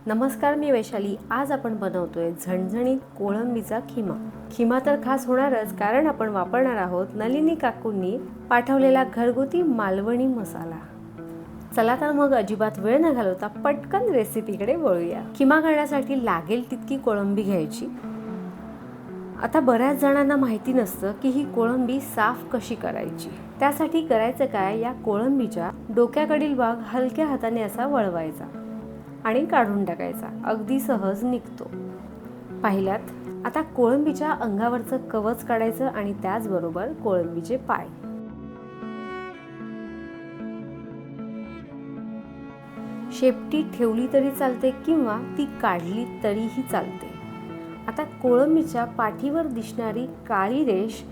नमस्कार, मी वैशाली। आज आपण बनवतोय झणझणीत कोळंबीचा खिमा। खिमा तर खास होणारच, कारण आपण वापरणार आहोत नलिनी काकूंनी पाठवलेला घरगुती मालवणी मसाला। चला तर मग अजिबात वेळ न घालवता पटकन रेसिपीकडे वळूया। खिमा करण्यासाठी लागेल तितकी कोळंबी घ्यायची। आता बऱ्याच जणांना माहिती नसतं की ही कोळंबी साफ कशी करायची। त्यासाठी करायचं काय, या कोळंबीच्या डोक्याकडील भाग हलक्या हाताने असा वळवायचा आणि काढून टाकायचा। अगदी सहज निघतो। पाहिलात। आता कोळंबीच्या अंगावरचं कवच काढायचं आणि त्याचबरोबर कोळंबीचे पाय। शेपटी ठेवली तरी चालते किंवा ती काढली तरीही चालते। आता कोळंबीच्या पाठीवर दिसणारी काळी रेष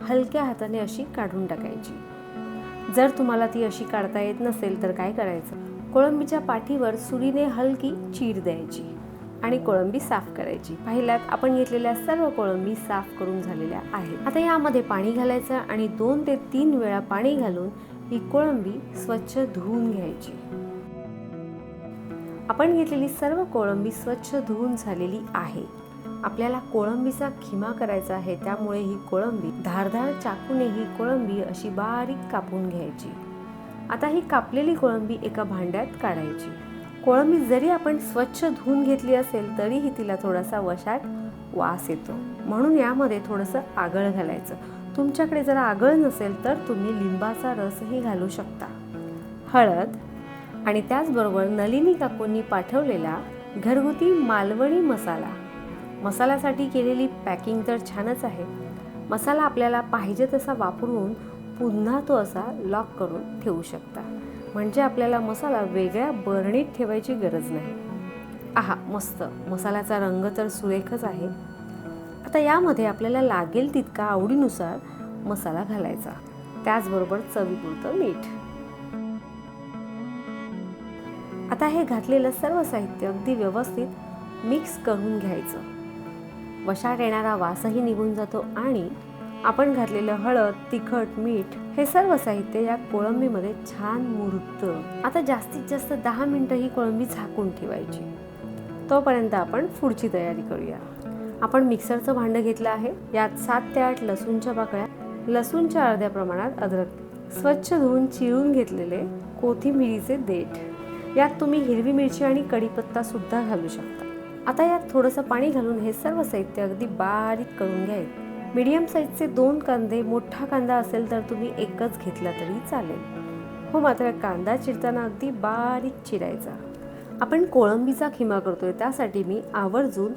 हलक्या हाताने अशी काढून टाकायची। जर तुम्हाला ती अशी काढता येत नसेल तर काय करायचं, कोळंबीच्या पाठीवर सुरीने हलकी चीर द्यायची आणि कोळंबी साफ करायची। पाहिलात, आपण घेतलेल्या सर्व कोळंबी साफ करून झालेल्या आहेत। आता यामध्ये पाणी घालायचं आणि 2 ते 3 वेळा पाणी घालून ही कोळंबी स्वच्छ धुवून घ्यायची। आपण घेतलेली सर्व कोळंबी स्वच्छ धुवून झालेली आहे। आपल्याला कोळंबीचा खिमा करायचा आहे, त्यामुळे ही कोळंबी धारदार चाकूने ही कोळंबी अशी बारीक कापून घ्यायची। आता ही कापलेली कोळंबी एका भांड्यात काढायची। कोळंबी जरी आपण स्वच्छ धुवून घेतली असेल तरीही तिला थोडासा वशाट वास येतो, म्हणून यामध्ये थोडंसं आगळ घालायचं। तुमच्याकडे जर आगळ नसेल तर तुम्ही लिंबाचा रसही घालू शकता। हळद आणि त्याचबरोबर नलिनी काकूंनी पाठवलेला घरगुती मालवणी मसाला। मसाल्यासाठी केलेली पॅकिंग तर छानच आहे। मसाला आपल्याला पाहिजे तसा वापरून पुन्हा तो असा लॉक करून ठेवू शकता, म्हणजे आपल्याला मसाला वेगळ्या बरणीत ठेवायची गरज नाही। आहा, मस्त! मसाल्याचा रंग तर सुरेखच आहे। आता यामध्ये आपल्याला लागेल तितका आवडीनुसार मसाला घालायचा, त्याचबरोबर चवीपुरतं मीठ। आता हे घातलेलं सर्व साहित्य अगदी व्यवस्थित मिक्स करून घ्यायचं। वशाट येणारा वासही निघून जातो आणि आपण घातलेलं हळद, तिखट, मीठ हे सर्व साहित्य या कोळंबीमध्ये छान मुरतं। आता जास्तीत जास्त 10 मिनिटं ही कोळंबी झाकून ठेवायची। तोपर्यंत आपण पुढची तयारी करूया। आपण मिक्सरचं भांडं घेतलं आहे। यात 7 ते 8 लसूणच्या पाकळ्या, लसूणच्या अर्ध्या प्रमाणात अद्रक, स्वच्छ धुवून चिरून घेतलेले कोथिंबिरीचे देठ, यात तुम्ही हिरवी मिरची आणि कढीपत्ता सुद्धा घालू शकता। आता यात थोडंसं पाणी घालून हे सर्व साहित्य अगदी बारीक करून घ्यायचं। मीडियम साईजचे 2 कांदे, मोठा कांदा असेल तर तुम्ही एकच घेतला तरी चालेल। हो, मात्र कांदा चिरताना अगदी बारीक चिरायचा। आपण कोळंबीचा खिमा करतोय, त्यासाठी मी आवर्जून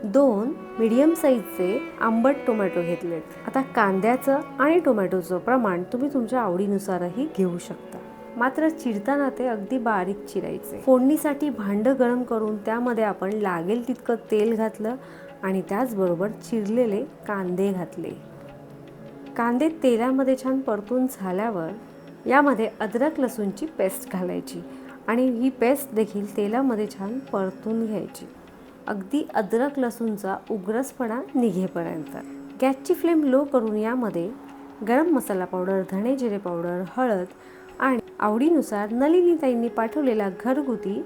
2 मीडियम साईजचे आंबट टोमॅटो घेतलेत। आता कांद्याचं आणि टोमॅटोचं प्रमाण तुम्ही तुमच्या आवडीनुसारही घेऊ शकता, मात्र चिरताना ते अगदी बारीक चिरायचे। फोडणीसाठी भांडं गरम करून त्यामध्ये आपण लागेल तितकं तेल घातलं आणि त्याचबरोबर चिरलेले कांदे घातले। कांदे तेलामध्ये छान परतून झाल्यावर यामध्ये अद्रक लसूणची पेस्ट घालायची आणि ही पेस्ट देखील तेलामध्ये छान परतून घ्यायची, अगदी अद्रक लसूणचा उग्रसपणा निघेपर्यंत। गॅसची फ्लेम लो करून यामध्ये गरम मसाला पावडर, धणे जिरे पावडर, हळद आणि आवडीनुसार नलिनीताईंनी पाठवलेला घरगुती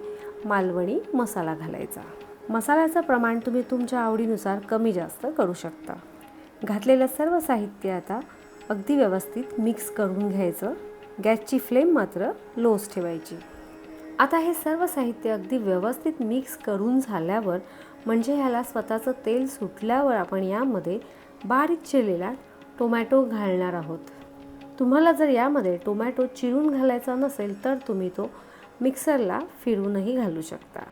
मालवणी मसाला घालायचा। मसाल्याचं प्रमाण तुम्ही तुमच्या आवडीनुसार कमी जास्त करू शकता। घातलेलं सर्व साहित्य आता अगदी व्यवस्थित मिक्स करून घ्यायचं। गॅसची फ्लेम मात्र लोच ठेवायची। आता हे सर्व साहित्य अगदी व्यवस्थित मिक्स करून झाल्यावर, म्हणजे ह्याला स्वतःचं तेल सुटल्यावर आपण यामध्ये बारीक चिरलेला टोमॅटो घालणार आहोत। तुम्हाला जर यामध्ये टोमॅटो चिरून घालायचा नसेल तर तुम्ही तो मिक्सरला फिरूनही घालू शकता।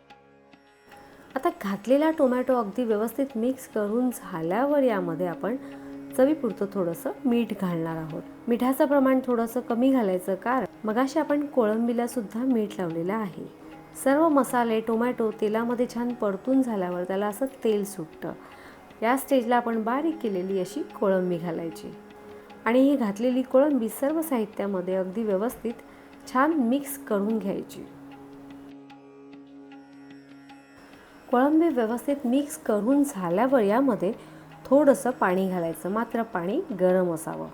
आता घातलेला टोमॅटो अगदी व्यवस्थित मिक्स करून झाल्यावर यामध्ये आपण चवीपुरतं थोडंसं मीठ घालणार आहोत। मिठाचं प्रमाण थोडंसं कमी घालायचं, कारण मगाशी आपण कोळंबीला सुद्धा मीठ लावलेलं आहे। सर्व मसाले, टोमॅटो तेलामध्ये छान परतून झाल्यावर त्याला असं तेल सुटतं। या स्टेजला आपण बारीक केलेली अशी कोळंबी घालायची आणि ही घातलेली कोळंबी सर्व साहित्यामध्ये अगदी व्यवस्थित छान मिक्स करून घ्यायची। कोळंबी व्यवस्थित मिक्स करून झाल्यावर यामध्ये थोडंसं पाणी घालायचं, मात्र पाणी गरम असावं।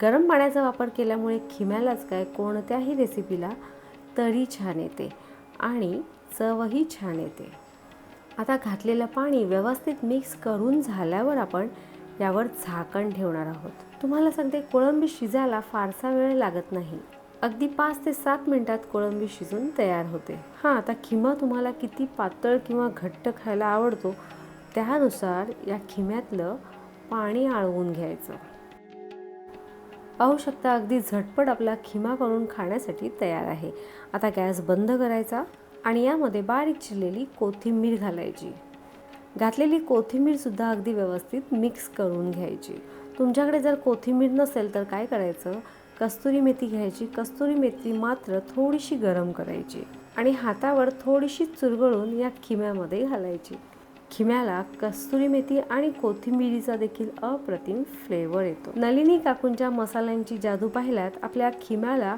गरम पाण्याचा वापर केल्यामुळे खिम्यालाच काय, कोणत्याही रेसिपीला तरी छान येते आणि चवही छान येते। आता घातलेलं पाणी व्यवस्थित मिक्स करून झाल्यावर आपण यावर झाकण ठेवणार आहोत. तुम्हाला सांगते, कोळंबी शिजायला फारसा वेळ लागत नाही. अगदी 5 ते 7 मिनिटात कोळंबी शिजून तयार होते. आता खिमा तुम्हाला किती पातळ किंवा घट्ट खायला आवडतो त्यानुसार या खिम्यातलं पाणी आळवून घ्यायचं. पाहू शकता, अगदी झटपट आपला खिमा करून खाण्यासाठी तयार आहे. आता गॅस बंद करायचा आणि यामध्ये बारीक चिरलेली कोथिंबीर घालायची. घातलेली कोथिंबीरसुद्धा अगदी व्यवस्थित मिक्स करून घ्यायची. तुमच्याकडे जर कोथिंबीर नसेल तर काय करायचं, कस्तुरी मेथी घ्यायची. कस्तुरी मेथी मात्र थोडीशी गरम करायची आणि हातावर थोडीशी चुरगळून या खिम्यामध्ये घालायची. खिम्याला कस्तुरी मेथी आणि कोथिंबीरीचा देखील अप्रतिम फ्लेवर येतो. नलिनी काकूंच्या मसाल्यांची जादू पाहिल्यात. आपल्या खिम्याला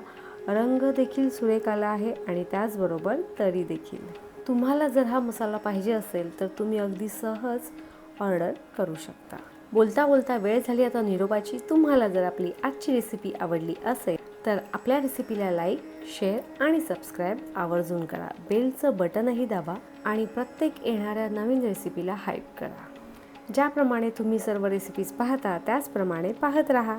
रंग देखील सुरेख आला आहे आणि त्याचबरोबर तरी देखील. तुम्हाला जर हा मसाला पाहिजे असेल तर तुम्ही अगदी सहज ऑर्डर करू शकता. बोलता बोलता वेळ झाली आता निरोपाची. तुम्हाला जर आपली आजची रेसिपी आवडली असेल तर आपल्या रेसिपीला लाईक, शेअर आणि सबस्क्राईब आवर्जून करा. बेलचं बटनही दाबा आणि प्रत्येक येणाऱ्या नवीन रेसिपीला हाईप करा. ज्याप्रमाणे तुम्ही सर्व रेसिपीज पाहता त्याचप्रमाणे पाहत राहा.